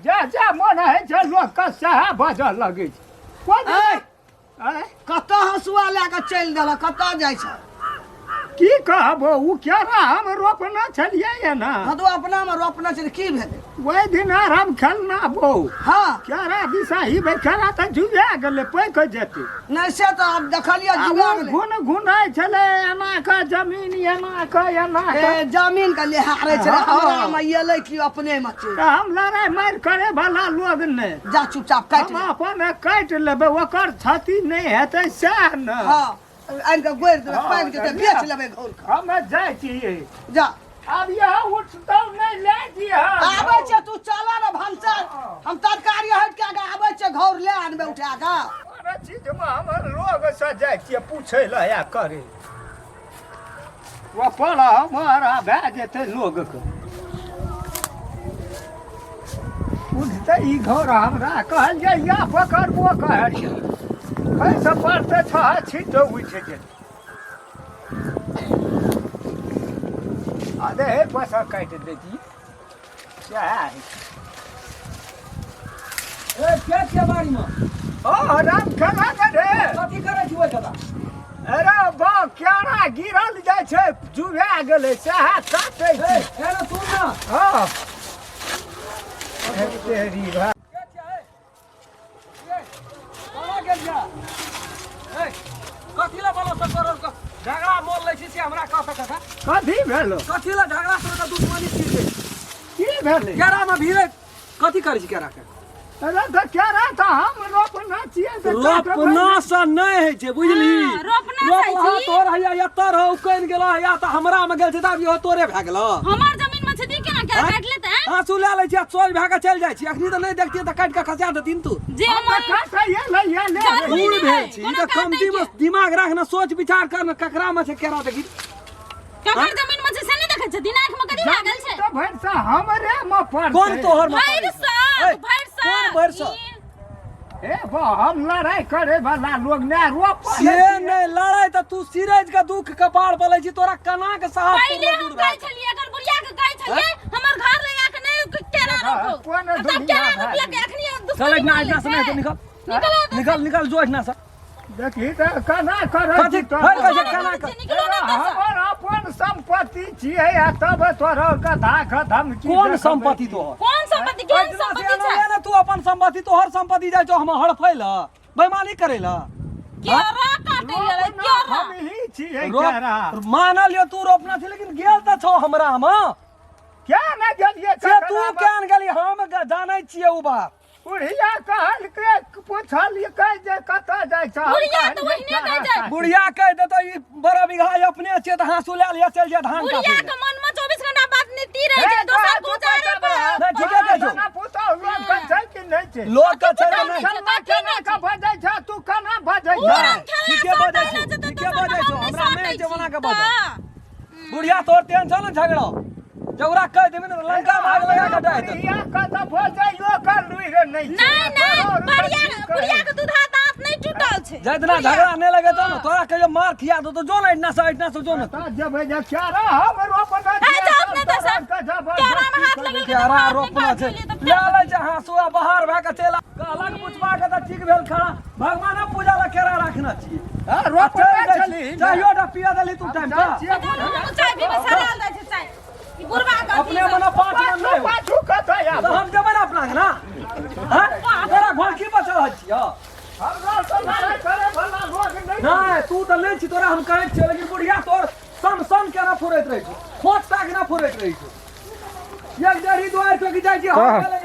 जा जा मन है जे लोग के सहा बजऽ लगै छै कोन कतऽ हंसुआ लए कऽ चलि देलऽ कतऽ जाइ छ की कहबो उ केरा हम रोपना छलियै ना हाँ तो अपना में रोपना छै की भेलै ओहि दिन हम खेलना बो हाँ केरा दिसाही बे केरा तऽ जुआ गेलै पैक जेतै नहीं से तो अब देखलिए जुआ गेलै घुन घुनाइ छलै एना के जमीन एना के जमीन के लिहारै छै हमरा में एलै कि अपने में छै हम लड़ाई मारि करे वाला लोग ने जा चुपचाप काटि हम अपन काटि लेबै ओकर क्षति नहि हेतै सएह ने हाँ आनि के गोरि देबै पानि के बेच लेबै घोर के हम जाइ छियै जा अब यहाँ उठतौ नहीं ले दिया आबै छै तू चला रे भंसर हम तरकारी हट के आगे आबै छै घोर ले आनबे उठा के अरे चीज में हमर लोग से जाइ छियै पूछै लए या करे वो पड़ा हमारा भए जेतै लोग के उठतै ई घर हमरा कहलियै या पकड़बो कहलियै कैसे पड़तै छह छिटो उठि जेतै अरे हे पैसा काट देती क्या है ए क्या बाड़ी में ओ राम खला रे कथी करे छी ओइ कदा अरे बा केरा गिरल जाय छै जुआ गेलै सहा काटै छै ए ना सुन ना हां तेरी भा क्या है ए कहां गेल जा ए कथी ला बोलो सब करोड़ का झगड़ा मोल लै छी से हमरा कह सकत कथी भेलो कथी ला झगड़ा करे त दुश्मनी छी के की भेलै केरा में भीड़े कथी करे छी केरा के अरे तो केरा तो हम रोपना छियै रोपना से नहीं है छे बुझली रोपना छै छी तोर हैया एतर हो कइन गेला या त हमरा में गेल छै त अब तोरे भए गेल हमर जमीन में छै ती केना केरा काट लेतै आंसू ले लै छी सोच भए के चल जाइ छी अखनी त नहीं देखती त काट के खसा देतीन तू जे हमर काटै ये ले बूढ़ भेल छी त कमती में दिमाग रखना सोच विचार करना ककरा में छै केरा देखी ककर जमीन में छै से नहीं देखै छथि आंख में कथी लागल छै तो भैरसा हमरे में पड़ कौन तोहर में भैरसा कौन भैरसा ए बा हम लड़ाई करे वाला लोग ने रोप से नहीं लड़ाई त तू सिरज के दुख कपाड़ पले छी तोरा कना के साहब पहले हम कहै छलिए अगर बुढ़िया के कहै छलिए हमर घर ले आके नहीं केरा रोपो कोन तब दुनिया केरा भाई रोपला के अखनी चल ना इतना से नहीं निकल निकल निकल जो इतना से देखी त कना करे कथी फर कैसे कना कर हमर अपन संपत्ति छियै आ तब तोरा गधा खधम की कौन संपत्ति तो कौन संपत्ति केहन संपत्ति छै ना तू अपन संपत्ति तोहर संपत्ति जाय तो हम हड़फैला बेईमानी करेला केरा काटे गेलै केरा हम ही छियै केरा मान लियो तू रोपना थी लेकिन गेल त छौ हमरा में क्या न गेलिए से तू केन गेली हम जानै छियै उ बात बुढ़िया कहल के पूछलिए कह जे कत जाय छ बुढ़िया तो ओहिने कह जाय बुढ़िया कह दे तो ई बड़ा बिघा अपने छै त हासु ले लिया चल जा धान बुढ़िया काटे के मन में 24 घंटा बात नीति रहे छै दोसर गुजारे पर नहीं ठीक है कहू ना पूछो लोग के छै कि नहीं छै लोग के छै नहीं केना का बजै छ तू केना बजै छ ठीक है बजै छ ठीक है बजै छ हमरा में जमाना के बजै बुढ़िया तोर टेंशन न झगड़ा जौरा कह देबे न लंका भाग लगा के डाय बुढ़िया का त बजै यो कर लुई रे नहीं नहीं बुढ़िया के दूधा दांत नहीं टूटल छै जितना झगड़ा नहीं लगे तो न तोरा कहियो मार खिया दो तो जो ना इतना से जो न जब जे चारा हम रोपना है जात ने त सब केरा में हाथ लगल केरा रोपना छै ले ले जे हासुआ बाहर भए के चला कहलक पुछबा के त ठीक भेल खड़ा भगवान पूजा ला केरा रखना चाहिए रोपना छली चाहिए ड पिया देली तू टाइम पर चाय भी सराल दै छै चाय ई बुढ़वा का अपने मने 5 मन नहीं पाछू कत या तो हम जब अपना ना हां तोरा घर की बचल छियो हमरा से लड़ाई करे वाला लोग नहीं नहीं तू तो नहीं छी तोरा हम कहै छियै लेकिन बुढ़िया तोर सन केना फुरैत रहै छै खोट ताक ना फुरैत रहै छै एक जड़ी दुआर पे की जाइ छी